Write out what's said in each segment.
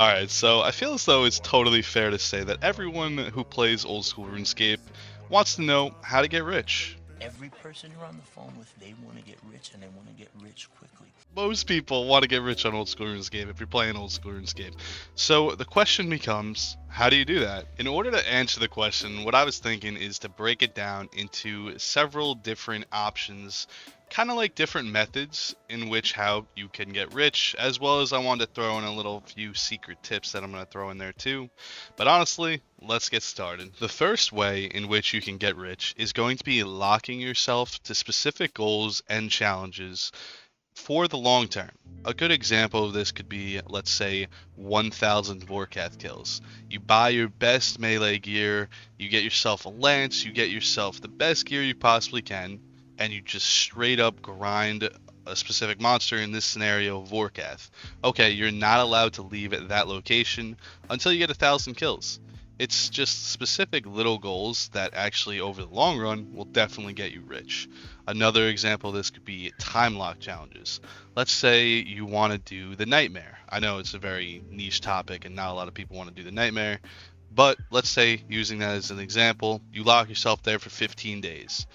Alright, so I feel as though it's totally fair to say that everyone who plays Old School RuneScape wants to know how to get rich. Every person you're on the phone with, they want to get rich and they want to get rich quickly. Most people want to get rich on Old School RuneScape if you're playing Old School RuneScape. So the question becomes, how do you do that? In order to answer the question, what I was thinking is to break it down into several different options, kind of like different methods in which how you can get rich, as well as I wanted to throw in a little few secret tips that I'm going to throw in there too. But honestly, let's get started. The first way in which you can get rich is going to be locking yourself to specific goals and challenges for the long term. A good example of this could be, let's say, 1,000 Vorkath kills. You buy your best melee gear, you get yourself a lance, you get yourself the best gear you possibly can, and you just straight up grind a specific monster, in this scenario, Vorkath. Okay, you're not allowed to leave at that location until you get 1,000 kills. It's just specific little goals that actually, over the long run, will definitely get you rich. Another example of this could be time lock challenges. Let's say you want to do the nightmare. I know it's a very niche topic and not a lot of people want to do the nightmare, but let's say, using that as an example, you lock yourself there for 15 days.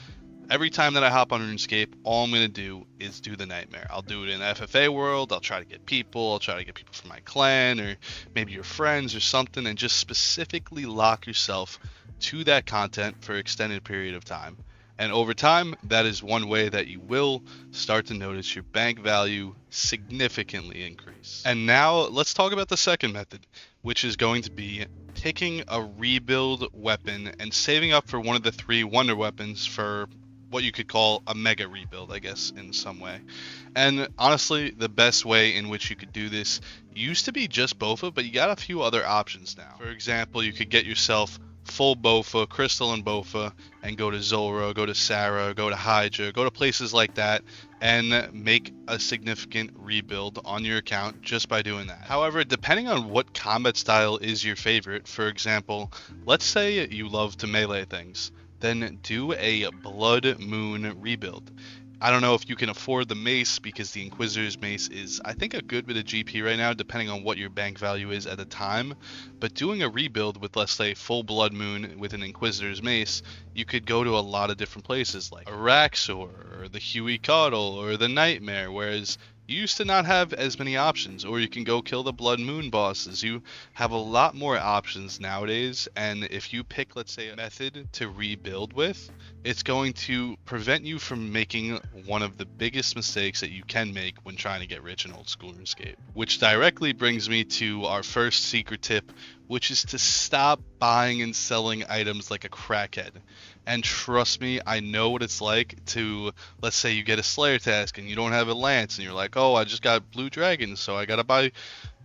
Every time that I hop on RuneScape, all I'm going to do is do the nightmare. I'll do it in FFA world, I'll try to get people, I'll try to get people from my clan, or maybe your friends or something, and just specifically lock yourself to that content for an extended period of time. And over time, that is one way that you will start to notice your bank value significantly increase. And now let's talk about the second method, which is going to be picking a rebuild weapon and saving up for one of the 3 wonder weapons for what you could call a mega rebuild, I guess, in some way. And honestly, the best way in which you could do this used to be just Bofa, but you got a few other options now. For example, you could get yourself full Bofa, Crystal and Bofa, and go to Zora, go to Sarah, go to Hydra, go to places like that, and make a significant rebuild on your account just by doing that. However, depending on what combat style is your favorite, for example, let's say you love to melee things, then do a Blood Moon rebuild. I don't know if you can afford the mace, because the Inquisitor's mace is, I think, a good bit of GP right now, depending on what your bank value is at the time. But doing a rebuild with, let's say, full Blood Moon with an Inquisitor's mace, you could go to a lot of different places like Araxor, or the Huey Cuddle, or the Nightmare, whereas you used to not have as many options. Or you can go kill the Blood Moon bosses. You have a lot more options nowadays, and if you pick, let's say, a method to rebuild with, it's going to prevent you from making one of the biggest mistakes that you can make when trying to get rich in Old School RuneScape. Which directly brings me to our first secret tip, which is to stop buying and selling items like a crackhead. And trust me, I know what it's like to, let's say you get a Slayer task and you don't have a lance, and you're like, oh, I just got blue dragons, so I gotta buy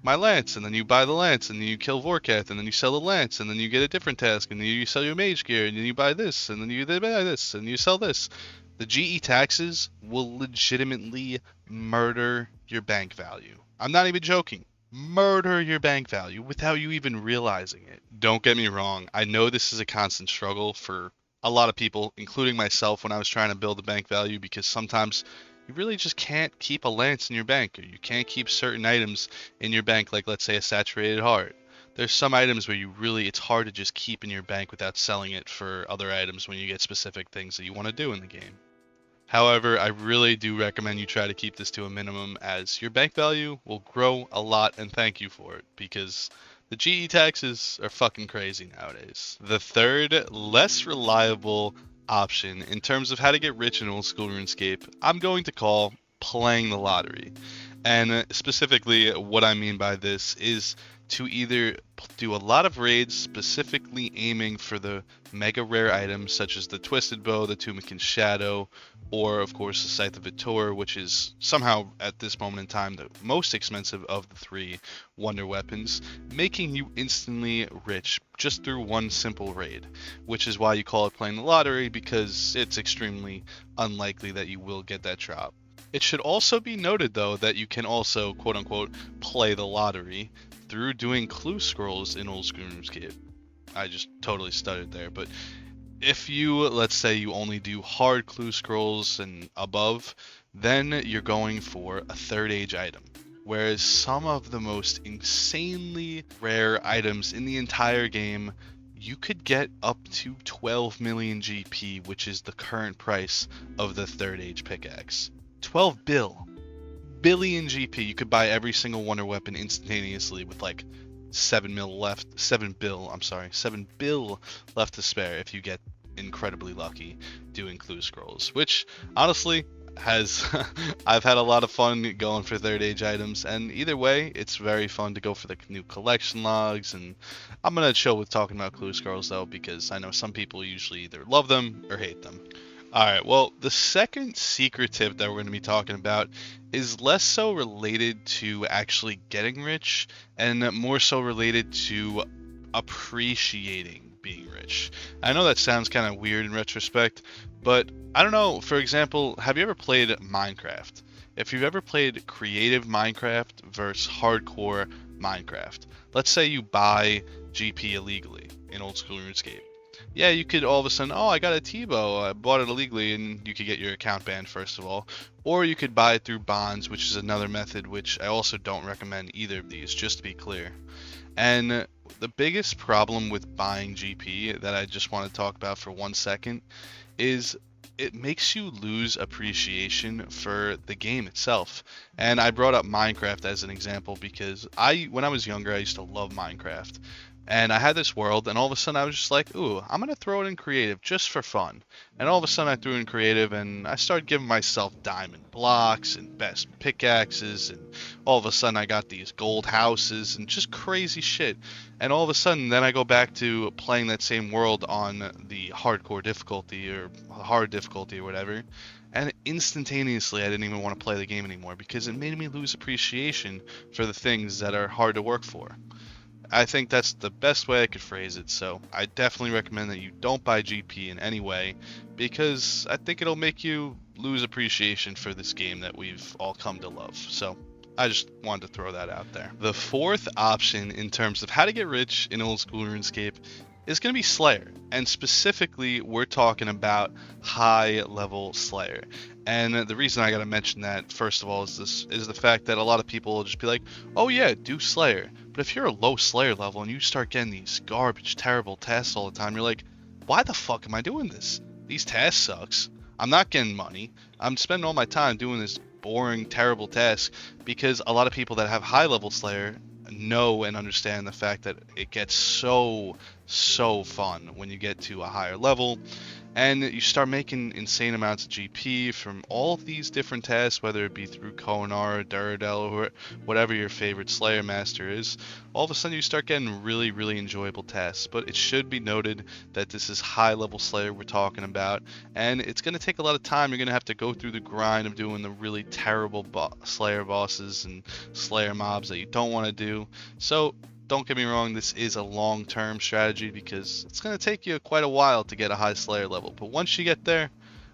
my lance, and then you buy the lance, and then you kill Vorkath, and then you sell the lance, and then you get a different task, and then you sell your mage gear, and then you buy this, and then you buy this, and you sell this. The GE taxes will legitimately murder your bank value. I'm not even joking. Murder your bank value without you even realizing it. Don't get me wrong, I know this is a constant struggle for a lot of people, including myself, when I was trying to build a bank value, because sometimes you really just can't keep a lance in your bank, or you can't keep certain items in your bank, like, let's say, a saturated heart. There's some items where it's hard to just keep in your bank without selling it for other items when you get specific things that you want to do in the game. However, I really do recommend you try to keep this to a minimum, as your bank value will grow a lot, and thank you for it, because the GE taxes are fucking crazy nowadays. The third, less reliable option in terms of how to get rich in Old School RuneScape, I'm going to call playing the lottery. And specifically, what I mean by this is to either do a lot of raids specifically aiming for the mega rare items such as the Twisted Bow, the Tumikin Shadow, or of course the Scythe of Vitor, which is somehow at this moment in time the most expensive of the 3 wonder weapons, making you instantly rich just through one simple raid, which is why you call it playing the lottery, because it's extremely unlikely that you will get that drop. It should also be noted, though, that you can also, quote-unquote, play the lottery through doing clue scrolls in Old School RuneScape. I just totally stuttered there, but if you, let's say you only do hard clue scrolls and above, then you're going for a 3rd age item. whereas some of the most insanely rare items in the entire game, you could get up to 12 million GP, which is the current price of the Third Age pickaxe. 12 billion GP. You could buy every single wonder weapon instantaneously with like 7 bill left to spare if you get incredibly lucky doing clue scrolls, which honestly has I've had a lot of fun going for Third Age items, and either way it's very fun to go for the new collection logs. And I'm gonna chill with talking about clue scrolls though, because I know some people usually either love them or hate them. Alright, well, the second secret tip that we're going to be talking about is less so related to actually getting rich and more so related to appreciating being rich. I know that sounds kind of weird in retrospect, but I don't know. For example, have you ever played Minecraft? If you've ever played creative Minecraft versus hardcore Minecraft, let's say you buy GP illegally in Old School RuneScape. Yeah, you could all of a sudden, oh, I got a T-bow, I bought it illegally, and you could get your account banned first of all. Or you could buy it through bonds, which is another method, which I also don't recommend either of these, just to be clear. And the biggest problem with buying GP that I just want to talk about for 1 second is it makes you lose appreciation for the game itself. And I brought up Minecraft as an example because when I was younger, I used to love Minecraft. And I had this world, and all of a sudden I was just like, ooh, I'm going to throw it in creative just for fun. And all of a sudden I threw in creative, and I started giving myself diamond blocks and best pickaxes, and all of a sudden I got these gold houses and just crazy shit. And all of a sudden then I go back to playing that same world on the hardcore difficulty or hard difficulty or whatever. And instantaneously I didn't even want to play the game anymore because it made me lose appreciation for the things that are hard to work for. I think that's the best way I could phrase it, so I definitely recommend that you don't buy GP in any way, because I think it'll make you lose appreciation for this game that we've all come to love. So I just wanted to throw that out there. The fourth option in terms of how to get rich in Old School RuneScape is going to be Slayer, and specifically we're talking about high level Slayer. And the reason I gotta mention that first of all is the fact that a lot of people will just be like, oh yeah, do Slayer. But if you're a low Slayer level and you start getting these garbage, terrible tasks all the time, you're like, why the fuck am I doing this? These tasks sucks. I'm not getting money. I'm spending all my time doing this boring, terrible task, because a lot of people that have high level Slayer know and understand the fact that it gets so fun when you get to a higher level and you start making insane amounts of GP from all of these different tasks, whether it be through Konar, Duradel, or whatever your favorite Slayer master is. All of a sudden you start getting really enjoyable tasks. But it should be noted that this is high level Slayer we're talking about, and it's going to take a lot of time. You're going to have to go through the grind of doing the really terrible Slayer bosses and Slayer mobs that you don't want to do. So don't get me wrong, this is a long-term strategy because it's going to take you quite a while to get a high Slayer level. But once you get there,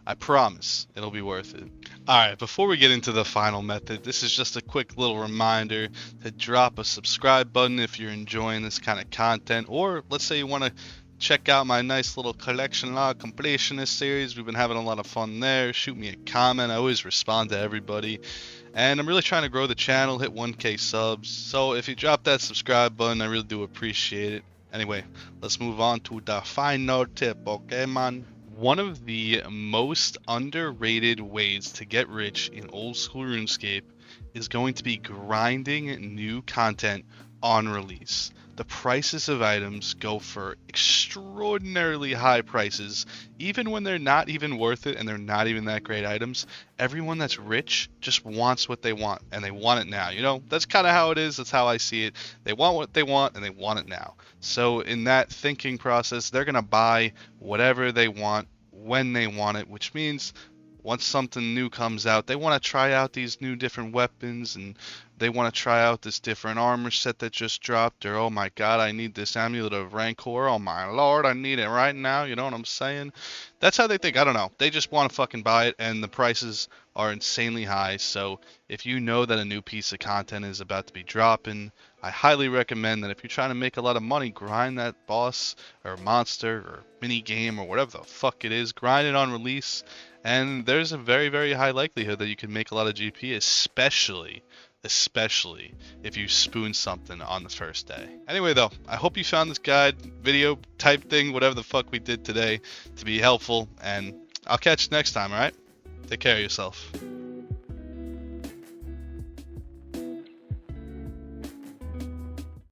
I promise it'll be worth it. Alright, before we get into the final method, this is just a quick little reminder to drop a subscribe button if you're enjoying this kind of content. Or let's say you want to check out my nice little collection log completionist series. We've been having a lot of fun there. Shoot me a comment. I always respond to everybody. And I'm really trying to grow the channel, hit 1K subs. So if you drop that subscribe button, I really do appreciate it. Anyway, let's move on to the final tip, okay, man? One of the most underrated ways to get rich in Old School RuneScape is going to be grinding new content on release. The prices of items go for extraordinarily high prices, even when they're not even worth it and they're not even that great items. Everyone that's rich just wants what they want, and they want it now. You know, that's kind of how it is. That's how I see it. They want what they want, and they want it now. So in that thinking process, they're going to buy whatever they want when they want it, which means once something new comes out, they want to try out these new different weapons, and they want to try out this different armor set that just dropped, or oh my god, I need this amulet of Rancor, oh my lord, I need it right now, you know what I'm saying? That's how they think. I don't know. They just want to fucking buy it, and the prices are insanely high. So if you know that a new piece of content is about to be dropping, I highly recommend that if you're trying to make a lot of money, grind that boss or monster or mini game or whatever the fuck it is, grind it on release. And there's a very high likelihood that you can make a lot of GP, especially especially if you spoon something on the first day. Anyway though, I hope you found this guide, video type thing, whatever the fuck we did today, to be helpful, and I'll catch you next time, alright? Take care of yourself.